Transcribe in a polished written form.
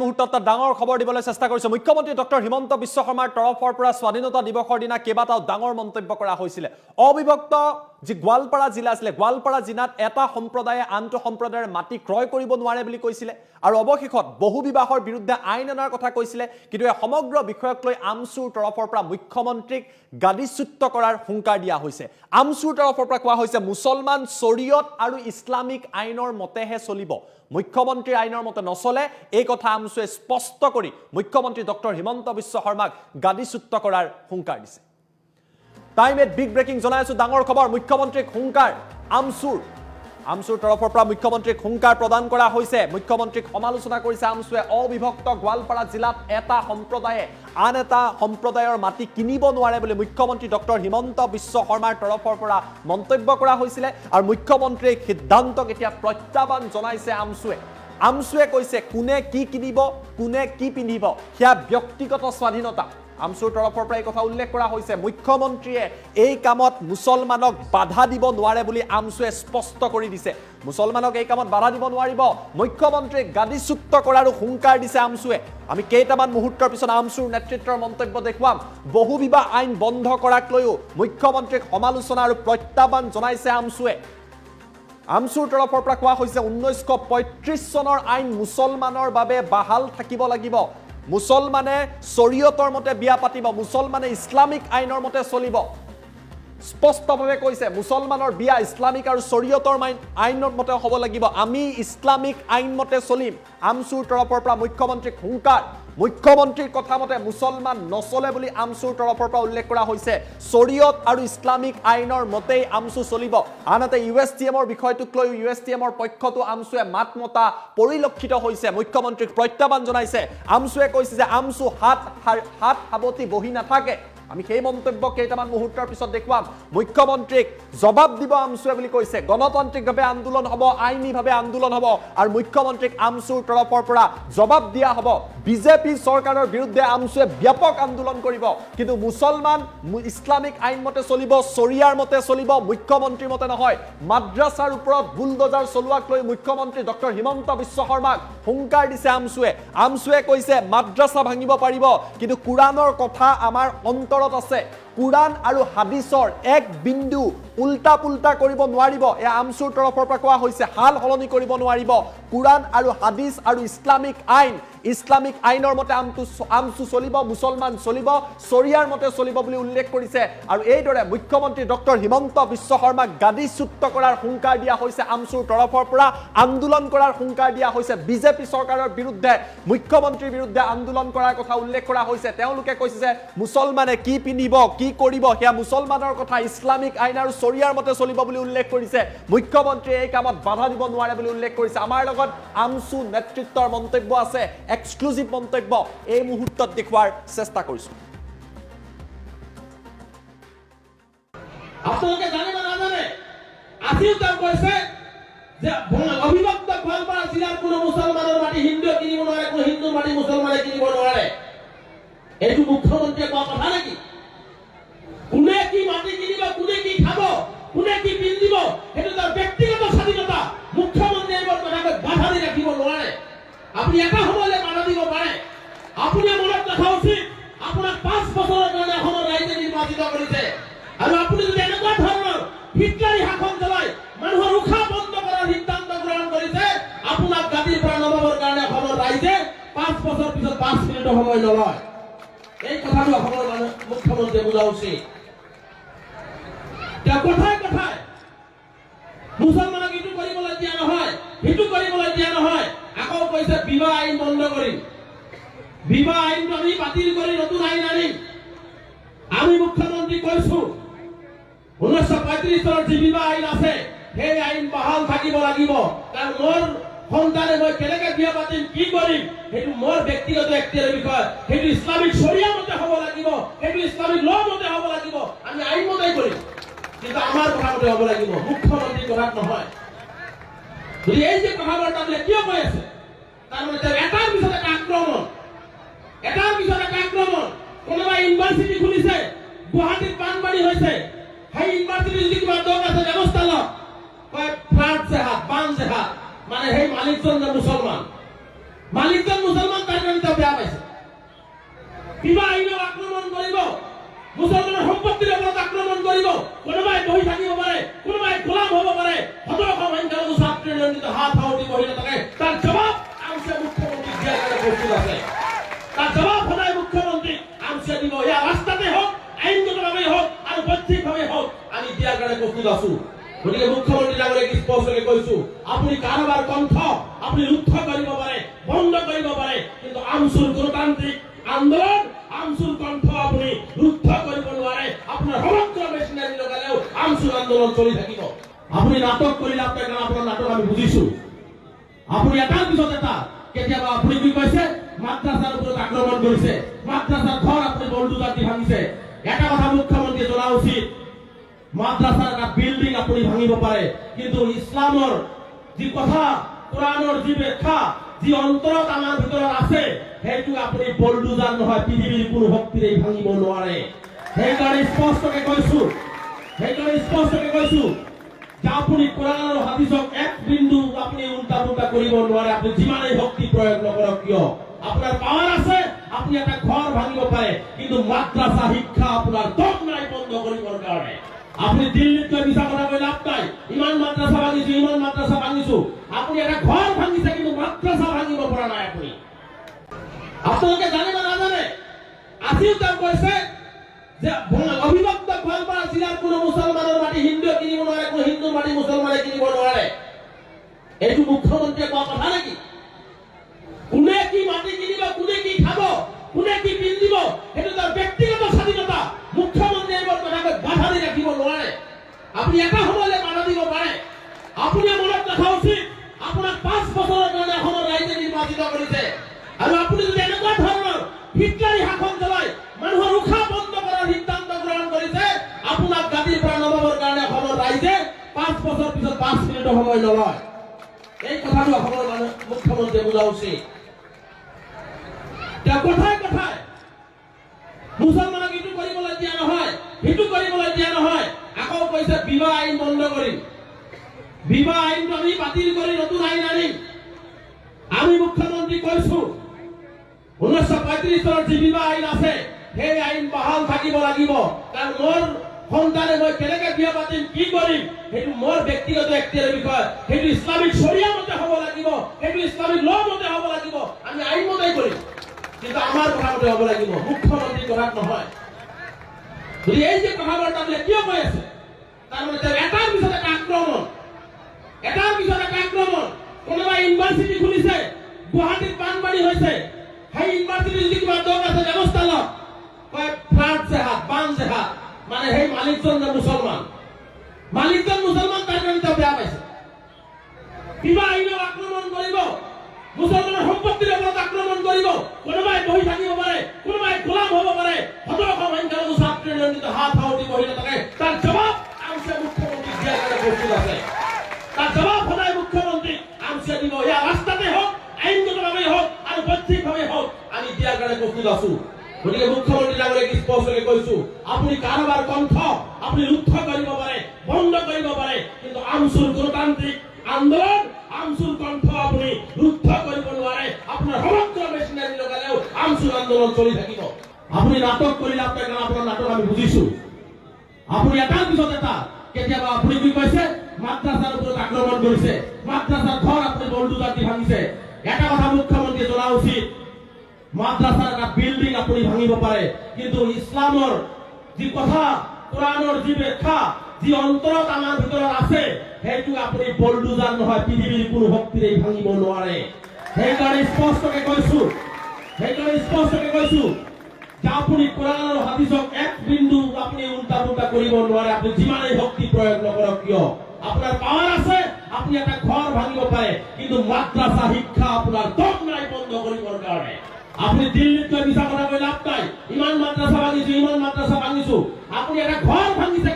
মুহূৰ্তত ডাঙৰ খবৰ দিবলৈ চেষ্টা কৰিছে মুখ্যমন্ত্ৰী ডক্টৰ হিমন্ত বিশ্ব শৰ্মাৰ তৰফৰ পৰা স্বাধীনতা দিৱসৰ দিনা কেইবাটাও ডাঙৰ মন্তব্য কৰা হৈছিল অবিভক্ত যি গোৱালপাৰা জিলা আছিল গোৱালপাৰা জিলাত এটা সম্প্ৰদায়ে আনটো সম্প্ৰদায়ৰ মাটি ক্ৰয় কৰিব নোৱাৰে বুলি কৈছিল আৰু অৱশেষত বহু বিবাহৰ বিৰুদ্ধে আইন অনাৰ কথা কৈছিল কিন্তু এই সমগ্ৰ বিষয়ক লৈ আমচুৰ তৰফৰ পৰা মুখ্যমন্ত্ৰীক গাদিচ্যুত কৰাৰ হুংকাৰ দিয়া হৈছে আমচুৰ তৰফৰ পৰা কোৱা হৈছে মুছলমান শৰীয়ত আৰু ইছলামিক আইনৰ মতেহে চলিব মুখ্যমন্ত্ৰী আইনৰ মতে নচলে এই কথা আমচুৱে স্পষ্ট কৰি মুখ্যমন্ত্ৰী ডক্টৰ হিমন্ত বিশ্ব শৰ্মাক গাদিচ্যুত কৰাৰ হুংকাৰ দিছে টাইম এট বিগ ব্ৰেকিং জনাইছো ডাঙৰ খবৰ মুখ্যমন্ত্ৰীক হুংকাৰ আমচুৰ তৰফৰ পৰা মুখ্যমন্ত্ৰীক হুংকাৰ প্ৰদান কৰা হৈছে মুখ্যমন্ত্ৰীক সমালোচনা কৰিছে আমচুৱে অবিভক্ত গোৱালপাৰা জিলাত এটা সম্প্ৰদায়ে আন এটা সম্প্ৰদায়ৰ মাটি কিনিব নোৱাৰে বুলি মুখ্যমন্ত্ৰী ডক্টৰ হিমন্ত বিশ্ব শৰ্মাৰ তৰফৰ পৰা মন্তব্য কৰা হৈছিল আৰু মুখ্যমন্ত্ৰীৰ সিদ্ধান্তক এতিয়া প্ৰত্যাহ্বান জনাইছে আমচুৱে কৈছে কোনে কি কিনিব কোনে কি পিন্ধিব সেয়া ব্যক্তিগত স্বাধীনতা আমচুৰ তৰফৰ পৰা এই কথা উল্লেখ কৰা হৈছে মুখ্যমন্ত্ৰীয়ে এই কামত মুছলমানক বাধা দিব নোৱাৰে বুলি আমচুৱে স্পষ্ট কৰি দিছে মুছলমানক এই কামত বাধা দিব নোৱাৰিব মুখ্যমন্ত্ৰীক গাদিচ্যুত কৰাৰ হুংকাৰ দিছে আমচুৱে আমি কেইটামান মুহূৰ্তৰ পিছত আমচুৰ নেতৃত্বৰ মন্তব্য দেখুৱাম বহু বিবাহ আইন বন্ধ কৰাক লৈও মুখ্যমন্ত্ৰীক সমালোচনা আৰু প্ৰত্যাহ্বান জনাইছে আমচুৰ তৰফৰ পৰা কোৱা হৈছে 1935 চনৰ আইন মুছলমানৰ বাবে বাহাল থাকিব লাগিব মুছলমানে শৰীয়তৰ মতে বিয়া পাতিব মুছলমানে ইছলামিক আইনৰ মতে চলিব স্পষ্টভাৱে কৈছে মুছলমানৰ বিয়া ইছলামিক আৰু শৰীয়তৰ আইনৰ মতে হ'ব লাগিব আমি ইছলামিক আইন মতে চলিম আমচুৰ তৰফৰ পৰা মুখ্যমন্ত্ৰীক হুংকাৰ মুখ্যমন্ত্ৰীৰ কথা মতে মুছলমান নচলে বুলি আমচুৰ তৰফৰ পৰা উল্লেখ কৰা হৈছে শৰীয়ত আৰু ইছলামিক আইনৰ মতেই আমচু চলিব আনহাতে ইউএছটিএমৰ বিষয়টোক লৈ ইউএছটিএমৰ পক্ষতো আমচুৱে মাত মতা পৰিলক্ষিত হৈছে মুখ্যমন্ত্ৰীক প্ৰত্যাহ্বান জনাইছে আমচুৱে কৈছে যে আমচু হাত সাৱতি বহি নাথাকে আমি সেই মন্তব্য কেইটামান মুহূৰ্তৰ পিছত দেখুৱাম মুখ্যমন্ত্ৰীক জবাব দিব আমচুৱে বুলি কৈছে গণতান্ত্ৰিকভাৱে আন্দোলন হ'ব আইনীভাৱে আন্দোলন হ'ব আৰু মুখ্যমন্ত্ৰীক আমচুৰ তৰফৰ পৰা জবাব দিয়া হ'ব বিজেপি চৰকাৰৰ বিৰুদ্ধে আমচুৱে ব্যাপক আন্দোলন কৰিব কিন্তু মুছলমান ইছলামিক আইন মতে চলিব শৰিয়াৰ মতে চলিব মুখ্যমন্ত্ৰীৰ মতে নহয় মাদ্ৰাছাৰ ওপৰত বুলডোজাৰ চলোৱাক লৈ মুখ্যমন্ত্ৰী ডক্টৰ হিমন্ত বিশ্ব শৰ্মাক হুংকাৰ দিছে আমচুৱে কৈছে মাদ্ৰাছা ভাঙিব পাৰিব কিন্তু কুৰাণৰ কথা আমাৰ অন্তৰত আছে কুৰাণ আৰু হাদিছৰ এক বিন্দু উল্টা পুল্টা কৰিব নোৱাৰিব এয়া আমচুৰ তৰফৰ পৰা কোৱা হৈছে হাল হলনি কৰিব নোৱাৰিব কুৰাণ আৰু হাদিছ আৰু ইছলামিক আইনৰ মতে আমচু চলিব মুছলমান চলিব শৰিয়াৰ মতে চলিব বুলি উল্লেখ কৰিছে আৰু এইদৰে মুখ্যমন্ত্ৰী ডক্টৰ হিমন্ত বিশ্ব শৰ্মাক গাদিচ্যুত কৰাৰ হুংকাৰ দিয়া হৈছে আমচুৰ তৰফৰ পৰা আন্দোলন কৰাৰ হুংকাৰ দিয়া হৈছে বিজেপি চৰকাৰৰ বিৰুদ্ধে মুখ্যমন্ত্ৰীৰ বিৰুদ্ধে আন্দোলন কৰাৰ কথা উল্লেখ কৰা হৈছে তেওঁলোকে কৈছে যে মুছলমানে কি পিন্ধিব কি কৰিব সেয়া মুছলমানৰ কথা ইছলামিক আইন আৰু শৰিয়াৰ মতে চলিব বুলি উল্লেখ কৰিছে মুখ্যমন্ত্ৰীয়ে এই কামত বাধা দিব নোৱাৰে বুলি উল্লেখ কৰিছে আমাৰ লগত আমচু নেতৃত্বৰ মন্তব্য আছে এক্সক্লুসিভ মন্তব্য এই মুহূৰ্তত দেখুৱাৰ চেষ্টা কৰিছো আপোনালোকে জানে বা নাজানে আজিও তেওঁ কৈছে যে অবিভক্ত গোৱালপাৰা জিলাৰ কোনো মুছলমানৰ মাটি হিন্দুৱে কিনিব নোৱাৰে কোনো হিন্দুৰ মাটি মুছলমানে কিনিব নোৱাৰে এইটো মুখ্যমন্ত্ৰীয়ে কোৱা কথা নেকি কোনে কি মাটি কিনিব কোনে কি খাব কোনে কি পিন্ধিব সেইটো তাৰ ব্যক্তিগত স্বাধীনতা মুখ্যমন্ত্ৰীয়ে এইবোৰ কথাক বাধা দি ৰাখিব নোৱাৰে আপুনি এটা সময়লৈ বাধা দিব পাৰে আপুনি মনত ৰাখা উচিত আপোনাক 5 বছৰৰ কাৰণে অসমৰ ৰাইজে নিৰ্বাচিত কৰিছে আৰু আপুনি যদি এনেকুৱা ধৰণৰ হিটলাৰী শাসন চলাই মানুহৰ উশাহ বন্ধ কৰাৰ সিদ্ধান্ত গ্ৰহণ কৰিছে আপোনাক গাদীৰ পৰা নমাবৰ কাৰণে অসমৰ ৰাইজে 5 বছৰ পিছত 5 মিনিটৰ সময় নলয় এই কথাটো অসমৰ মুখ্যমন্ত্ৰীয়ে বুজা উচিত কথাই মুছলমানক ইটো কৰিবলৈ দিয়া নহয় সিটো কৰিবলৈ দিয়া নহয় আকৌ কৈছে বিবাহ আইন বন্ধ কৰিম বিবাহ আইনটো আমি বাতিল কৰি নতুন আইন আনিম আমি মুখ্যমন্ত্ৰী কৈছো 1935 চনৰ যি বিবাহ আইন আছে সেই আইন বাহাল থাকিব লাগিব কাৰণ মোৰ সন্তানে মই কেনেকৈ বিয়া পাতিম কি কৰিম সেইটো মোৰ ব্যক্তিগত এখতিয়াৰৰ বিষয় সেইটো ইছলামিক শৰিয়া মতে হ'ব লাগিব সেইটো ইছলামিক ল মতে হ'ব লাগিব আমি আইন মতেই কৰিম কিন্তু আমাৰ কথা মতে হ'ব লাগিব মুখ্যমন্ত্ৰীৰ কথা নহয় যদি এই যে কথাবাৰ্তাবিলাক কিয় কৈ আছে তাৰমানে এটাৰ পিছত এটা আক্ৰমণ কোনোবা ইউনিভাৰ্চিটি খুলিছে গুৱাহাটীত বানপানী হৈছে সেই ইউনিভাৰ্চিটি যদি কিবা দোষ আছে ব্যৱস্থা লওক কয় ফ্লাড জেহাদ বান জেহাদ মানে সেই মালিকজন মুছলমান প্রস্তুত আছে। তার জবাব সদায় মুখ্যমন্ত্রী আমছে দিব, ইয়া রাস্তাতে হোক, আইনগতভাবে হোক আর বৈধিকভাবে হোক, আমি দিয়াৰ কাৰণে প্ৰস্তুত আছো। গতিকে মুখ্যমন্ত্ৰী ডাঙৰীয়াক স্পষ্টকৈ কৈছো, আপুনি কাৰোবাৰ কণ্ঠ আপুনি ৰুদ্ধ কৰিব পাৰে, বন্ধ কৰিব পাৰে, কিন্তু আমচুৰ গণতান্ত্ৰিক আন্দোলন, আমচুৰ কণ্ঠ আপুনি ৰুদ্ধ কৰিব নোৱাৰে। আপোনাৰ সমগ্ৰ মেচিনাৰী লগালেও আমচুৰ আন্দোলন চলি থাকিব। আপুনি নাটক কৰিলে আপোনাৰ নাটক আমি বুজিছো। আপুনি এটাৰ পিছত এটা, কেতিয়াবা আপুনি কি কৈছে মাদ্ৰাছাৰ ওপৰত আক্ৰমণ কৰিছে, মাদ্ৰাছাৰ ঘৰ আপুনি বলদুজাৰ দি ভাঙিছে। এটা কথা মুখ্যমন্ত্ৰীয়ে জনা উচিত, মাদ্ৰাসাৰ একটা বিল্ডিং আপনি ভাঙিব পাৰে, কিন্তু ইসলামৰ যি কথা, কোৰআনৰ যি ব্যাখ্যা, যি অন্তৰত আমাৰ ভিতৰত আছে, সেইটো আপুনি বলডুজাৰ নহয়, পৃথিৱীৰ কোনো শক্তিৰে ভাঙিব নোৱাৰে। সেইকাৰণে স্পষ্টকৈ কৈছো যে আপুনি কোৰআন আৰু হাদিছক এক বিন্দু আপুনি উল্টা পুল্টা কৰিব নোৱাৰে। আপুনি যিমানেই শক্তি প্ৰয়োগ নকৰক কিয়, আপোনাৰ পাৱাৰ আছে, আপুনি এটা ঘৰ ভাঙিব পাৰে, কিন্তু মাদ্ৰাসা শিক্ষা আপোনাৰ দম নাই বন্ধ কৰিবৰ কাৰণে। আপনি দিল্লিত গৈ মিছা কথা কৈ লাভ নাই। ইমান মাদ্ৰাসা ভাঙিছো, আপনি একটা ঘৰ ভাঙিছে, কিন্তু মাদ্ৰাসা ভাঙিব পৰা নাই। আপনি আপোনালোকে জানে বা নাজানে, আজিও তেওঁ কৈছে যে অবিভক্ত গোৱালপাৰা জিলাৰ কোনো মুছলমানৰ মাটি হিন্দুৱে কিনিব নোৱাৰে, কোনো হিন্দুৰ মাটি মুছলমানে কিনিব নোৱাৰে। এইটো মুখ্যমন্ত্ৰীয়ে কোৱা কথা নেকি? কোনে কি মাটি কিনিব, কোনে কি খাব, কোনে কি পিন্ধিব, সেইটো তাৰ ব্যক্তিগত স্বাধীনতা। মুখ্যমন্ত্ৰীয়ে এইবোৰ কথাক বাধা দি ৰাখিব নোৱাৰে। আপুনি এটা সময়লৈ বাধা দিব পাৰে। আপুনি মনত ৰখা উচিত, আপোনাক 5 বছৰৰ কাৰণে অসমৰ ৰাইজে নিৰ্বাচিত কৰিছে, আৰু আপুনি যদি এনেকুৱা ধৰণৰ হিটলাৰী শাসন চলাই মানুহৰ উশাহ বন্ধ কৰাৰ সিদ্ধান্ত গ্ৰহণ কৰিছে, আপোনাক গাদীৰ পৰা নমাবৰ কাৰণে অসমৰ ৰাইজে 5 বছৰ পিছত 5 মিনিটৰ সময় নলয়। এই কথাটো অসমৰ মুখ্যমন্ত্ৰীয়ে বুজা উচিত। তেওঁ কথাই মুছলমানক ইটো কৰিবলৈ দিয়া নহয়, সিটো কৰিবলৈ দিয়া নহয়। আকৌ কৈছে বিবাহ আইন বন্ধ কৰিম, বিবাহ আইনটো আমি বাতিল কৰি নতুন আইন আনিম। আমি মুখ্যমন্ত্ৰী কৈছো 1935 চনৰ যি বিবাহ আইন আছে, সেই আইন বাহাল থাকিব লাগিব। কাৰণ মোৰ সন্তানে মই কেনেকে বিয়া পাতিম, কি কৰিম, সেইটো মোৰ ব্যক্তিগত এখতিয়াৰৰ বিষয়। সেইটো ইছলামিক শৰিয়া মতে হ'ব লাগিব, সেইটো ইছলামিক ল মতে হ'ব লাগিব। আমি আইন মতেই কৰিম, কিন্তু আমাৰ কথা মতে হ'ব লাগিব, মুখ্যমন্ত্ৰীৰ কথা নহয়। এই যে কথা বাৰ্তাবিলাক কিয় কৈ আছে, তাৰমানে এটাৰ পিছত এটা আক্ৰমণ। কোনোবা ইউনিভাৰ্চিটি খুলিছে, গুৱাহাটীত বানপানী হৈছে, সেই ইউনিভাৰ্চিটি যদি কিবা দোষ আছে ব্যৱস্থা লওক, কয় ফ্লাড জেহাদ, বান জেহাদ, মানে সেই মালিকজন মুছলমান, তাৰ কাৰণে তেওঁ বেয়া পাইছে। কিবা আইনক আক্ৰমণ কৰিব, মুছলমানৰ সম্পত্তিৰ ওপৰত আক্ৰমণ কৰিব, কোনোবাই বহি থাকিব পাৰে, কোনোবাই গোলাম হ'ব পাৰে, শতশ সংখ্যালঘু ছাত্ৰীৰ নিয়ন্ত্ৰিত হাত সাৱটি বহি নাথাকে। তাৰ জবাব আমছে মুখ্যমন্ত্ৰী দিয়াৰ কাৰণে প্ৰস্তুত আছে। তাৰ জবাব সদায় মুখ্যমন্ত্ৰী আমছে দিব, ইয়া ৰাস্তাতে হোক, আইনগতভাবে হোক আৰ বৈধিকভাবে হোক, আমি দিয়াৰ কাৰণে প্ৰস্তুত আছো। গতিকে মুখ্যমন্ত্ৰী ডাঙৰীয়াক স্পষ্টকৈ কৈছো, আপুনি কাৰোবাৰ কণ্ঠ আপুনি ৰুদ্ধ কৰিব পাৰে, বন্ধ কৰিব পাৰে, কিন্তু আমচুৰ গণতান্ত্ৰিক আন্দোলন, আমচুৰ কণ্ঠ আপুনি ৰুদ্ধ কৰিব নোৱাৰে। আপোনাৰ সমগ্ৰ মেচিনাৰী লগালেও আমচুৰ আন্দোলন চলি থাকিব। আপুনি নাটক কৰিলে আপোনাৰ নাটক আমি বুজিছো। আপুনি এটাৰ পিছত এটা, কেতিয়াবা আপুনি কি কৈছে মাদ্ৰাছাৰ ওপৰত আক্ৰমণ কৰিছে, মাদ্ৰাছাৰ ঘৰ আপনি বলদুজাৰ দি ভাঙিছে। এটা কথা মুখ্যমন্ত্ৰীয়ে জনা উচিত, মাদ্ৰাছাৰ একটা বিল্ডিং আপনি ভাঙিব পাৰে, কিন্তু ইসলামৰ যি কথা, কোৰআনৰ যি ব্যাখ্যা, যি অন্তৰত আমাৰ ভিতৰত আছে, সেইটো আপুনি বলডুজাৰ নহয়, পৃথিৱীৰ কোনো শক্তিৰে ভাঙিব নোৱাৰে। সেইকাৰণে স্পষ্টকৈ কৈছো যে আপুনি কোৰআন আৰু হাদিছক এক বিন্দু আপুনি উল্টা পুল্টা কৰিব নোৱাৰে। আপুনি যিমানেই শক্তি প্ৰয়োগ নকৰক কিয়, আপনাৰ পাওয়াৰ আছে, আপনি একটা ঘৰ ভাঙিব পাৰে, কিন্তু মাদ্ৰাসা শিক্ষা আপনাৰ দম নাই বন্ধ কৰিবৰ কাৰণে। আপনি দিল্লিত গৈ মিছা কথা কৈ লাভ নাই। ইমান মাদ্ৰাসা ভাঙিছো, আপনি একটা ঘৰ ভাঙিছে,